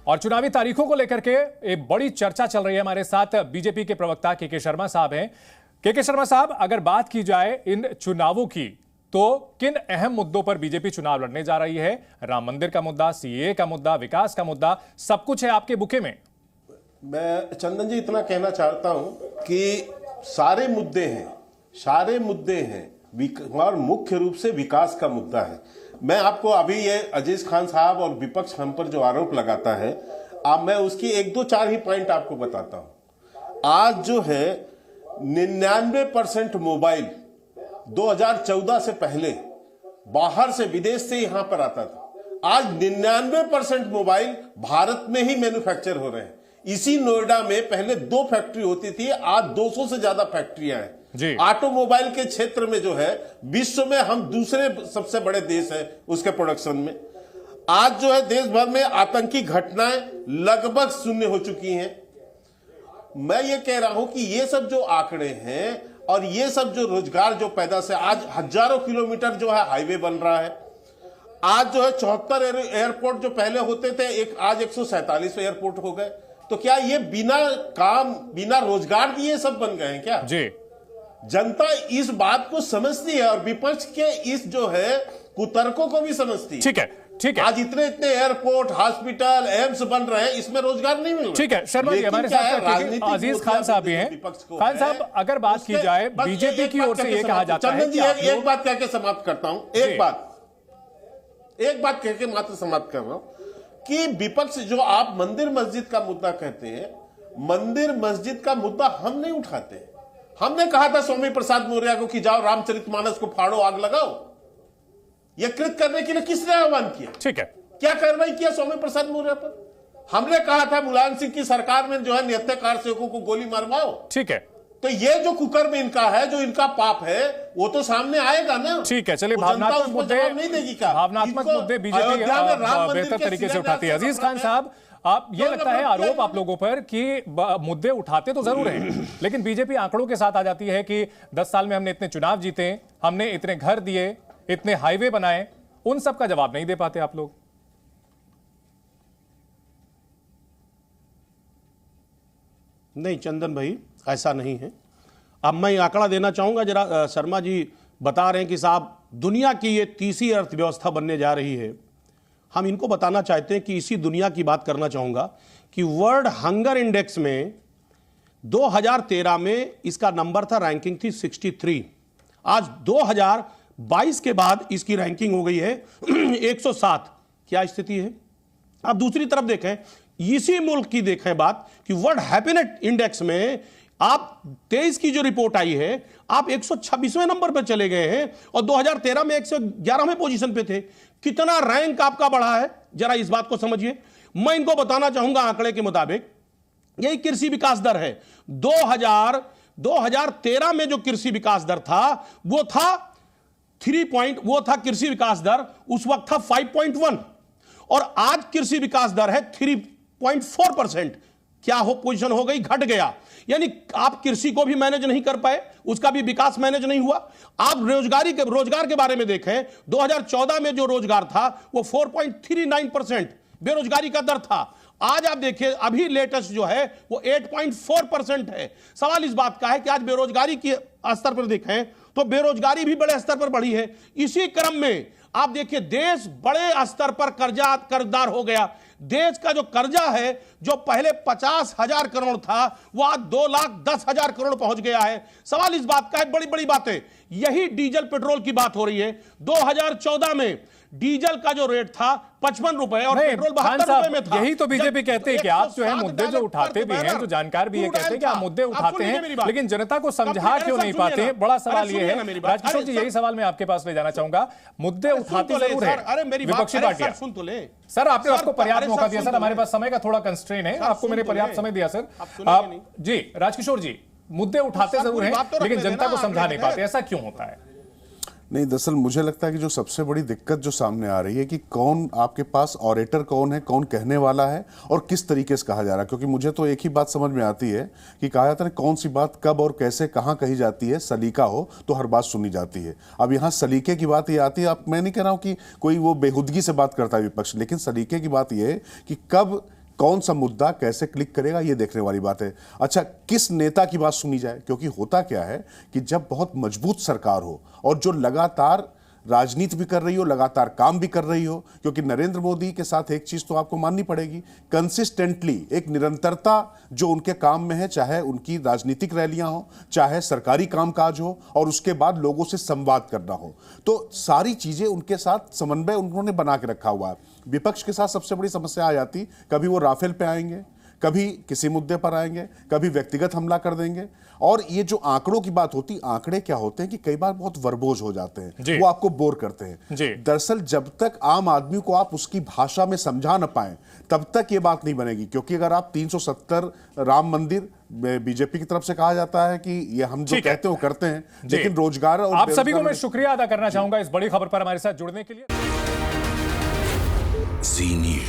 और चुनावी तारीखों को लेकर के एक बड़ी चर्चा चल रही है। हमारे साथ बीजेपी के प्रवक्ता के शर्मा साहब हैं। के शर्मा साहब, अगर बात की जाए इन चुनावों की तो किन अहम मुद्दों पर बीजेपी चुनाव लड़ने जा रही है? राम मंदिर का मुद्दा, सीएए का मुद्दा, विकास का मुद्दा, सब कुछ है आपके बुके में। मैं चंदन जी इतना कहना चाहता हूं कि सारे मुद्दे हैं और मुख्य रूप से विकास का मुद्दा है। मैं आपको अभी ये अजीज खान साहब और विपक्ष हम पर जो आरोप लगाता है, अब मैं उसकी 1 2 4 ही पॉइंट आपको बताता हूं। आज जो है 99% मोबाइल 2014 से पहले बाहर से, विदेश से यहां पर आता था। आज 99% मोबाइल भारत में ही मैन्युफैक्चर हो रहे हैं। इसी नोएडा में पहले 2 फैक्ट्री होती थी, आज 200 से ज्यादा फैक्ट्रियां हैं। ऑटोमोबाइल के क्षेत्र में जो है विश्व में हम दूसरे सबसे बड़े देश हैं उसके प्रोडक्शन में। आज जो है देश भर में आतंकी घटनाएं लगभग शून्य हो चुकी हैं। मैं ये कह रहा हूं कि ये सब जो आंकड़े हैं और ये सब जो रोजगार जो पैदा से, आज हजारों किलोमीटर जो है हाईवे बन रहा है। आज जो है 74 एयरपोर्ट जो पहले होते थे, आज 147 एयरपोर्ट हो गए। तो क्या ये बिना रोजगार दिए सब बन गए हैं क्या? जी, जनता इस बात को समझती है और विपक्ष के इस जो है कुतर्कों को भी समझती है। ठीक है। आज इतने एयरपोर्ट, हॉस्पिटल, एम्स बन रहे हैं, इसमें रोजगार नहीं मिल रहा। ठीक है, शर्मा जी हमारे साथ अजीज खान साहब भी हैं। खान साहब, अगर बात की जाए बीजेपी की ओर से ये कहा जाता है, चंदन जी एक बात कह के समाप्त करता हूं। एक बात कह के मात्र समाप्त कर रहा हूं कि विपक्ष जो आप मंदिर मस्जिद का मुद्दा कहते हैं, मंदिर मस्जिद का मुद्दा हम नहीं उठाते। हमने कहा था स्वामी प्रसाद मौर्य को कि जाओ रामचरितमानस को फाड़ो, आग लगाओ। यह कृत करने के लिए किसने आह्वान किया? ठीक है, क्या कार्रवाई किया स्वामी प्रसाद मौर्य पर? हमने कहा था मुलायम सिंह की सरकार में जो है निहत्याकार सेवकों को गोली मारवाओ। ठीक है, तो ये जो कुकर्म इनका है, जो इनका पाप है, वो तो सामने आएगा ना। ठीक है, चलिए भावनात्मक मुद्दे नहीं देगी क्या? भावनात्मक मुद्दे बीजेपी बेहतर तरीके से उठाती है। अजीज खान साहब, आप ये लगता है आरोप आप लोगों पर कि मुद्दे उठाते तो जरूर हैं, लेकिन बीजेपी आंकड़ों के साथ आ जाती है कि 10 साल में हमने इतने चुनाव जीते, हमने इतने घर दिए, इतने हाईवे बनाए, उन सब का जवाब नहीं दे पाते आप लोग। नहीं चंदन भाई, ऐसा नहीं है। अब मैं आंकड़ा देना चाहूंगा जरा। शर्मा जी बता रहे हैं कि साहब दुनिया की ये तीसरी अर्थव्यवस्था बनने जा रही है। हम इनको बताना चाहते हैं कि इसी दुनिया की बात करना चाहूंगा कि वर्ल्ड हंगर इंडेक्स में 2013 में इसका नंबर था, रैंकिंग थी 63। आज 2022 के बाद इसकी रैंकिंग हो गई है 107। क्या स्थिति है? अब दूसरी तरफ देखें, इसी मुल्क की देखें बात कि वर्ल्ड हैप्पीनेस इंडेक्स में आप 23 की जो रिपोर्ट आई है, आप 126वें नंबर पर चले गए हैं और 2013 में 111वें पोजीशन पे थे। कितना रैंक आपका बढ़ा है, जरा इस बात को समझिए। मैं इनको बताना चाहूंगा आंकड़े के मुताबिक यही कृषि विकास दर है। 2013 में जो कृषि विकास दर था वो था 3 था कृषि विकास दर, उस वक्त था 5.1 और आज कृषि विकास दर है 3.4%। क्या हो पोजीशन हो गई, घट गया। यानी आप कृषि को भी मैनेज नहीं कर पाए, उसका भी विकास मैनेज नहीं हुआ। आप रोजगार के बारे में देखें, 2014 में जो रोजगार था वो 4.39% बेरोजगारी का दर था। आज आप देखिए अभी लेटेस्ट जो है वो 8.4% है। सवाल इस बात का है कि आज बेरोजगारी के स्तर पर देखें तो बेरोजगारी भी बड़े स्तर पर बढ़ी है। इसी क्रम में आप देखिए देश बड़े स्तर पर कर्जदार हो गया। देश का जो कर्जा है, जो पहले 50,000 करोड़ था, वो आज 2,10,000 करोड़ पहुंच गया है। सवाल इस बात का है, बड़ी बड़ी बातें, यही डीजल पेट्रोल की बात हो रही है। 2014 में डीजल का जो रेट था 55 रुपए और पेट्रोल 72 रुपए में था। यही तो बीजेपी कहते हैं कि आप जो है मुद्दे जो उठाते भी हैं, जो जानकार भी ये कहते हैं कि आप मुद्दे उठाते हैं, लेकिन जनता को समझा क्यों नहीं पाते? बड़ा सवाल ये है राजकिशोर जी, यही सवाल मैं आपके पास ले जाना चाहूंगा। मुद्दे उठाते जरूर है विपक्षी पार्टियां। सुन तो ले सर, आपको पर्याप्त मौका दिया सर, हमारे पास समय का थोड़ा कंस्ट्रेन है, आपको मैंने पर्याप्त समय दिया सर। जी राजकिशोर जी, मुद्दे उठाते जरूर हैं लेकिन जनता को समझा नहीं पाते, ऐसा क्यों होता है? नहीं, दरअसल मुझे लगता है कि जो सबसे बड़ी दिक्कत जो सामने आ रही है कि कौन आपके पास ऑरेटर कौन है, कौन कहने वाला है और किस तरीके से कहा जा रहा है। क्योंकि मुझे तो एक ही बात समझ में आती है कि कहा जाता है कौन सी बात कब और कैसे कहाँ कही जाती है, सलीका हो तो हर बात सुनी जाती है। अब यहाँ सलीके की बात ये आती है, मैं नहीं कह रहा हूँ कि कोई वो बेहुदगी से बात करता है विपक्ष, लेकिन सलीके की बात ये है कि कब कौन सा मुद्दा कैसे क्लिक करेगा ये देखने वाली बात है। अच्छा, किस नेता की बात सुनी जाए, क्योंकि होता क्या है कि जब बहुत मजबूत सरकार हो और जो लगातार राजनीति भी कर रही हो, लगातार काम भी कर रही हो, क्योंकि नरेंद्र मोदी के साथ एक चीज तो आपको माननी पड़ेगी, कंसिस्टेंटली एक निरंतरता जो उनके काम में है, चाहे उनकी राजनीतिक रैलियां हो, चाहे सरकारी कामकाज हो, और उसके बाद लोगों से संवाद करना हो, तो सारी चीजें उनके साथ समन्वय उन्होंने बना के रखा हुआ है। विपक्ष के साथ सबसे बड़ी समस्या आ जाती, कभी वो राफेल पे आएंगे, कभी किसी मुद्दे पर आएंगे, कभी व्यक्तिगत हमला कर देंगे, और ये जो आंकड़ों की बात होती, आंकड़े क्या होते हैं कि कई बार बहुत वर्बोज हो जाते हैं, वो आपको बोर करते हैं। दरअसल जब तक आम आदमी को आप उसकी भाषा में समझा ना पाए, तब तक ये बात नहीं बनेगी। क्योंकि अगर आप 370 राम मंदिर बीजेपी की तरफ से कहा जाता है कि ये हम जो कहते हैं वो करते हैं, लेकिन रोजगार और आप सभी को मैं शुक्रिया अदा करना चाहूंगा इस बड़ी खबर पर हमारे साथ जुड़ने के लिए। जी न्यूज़।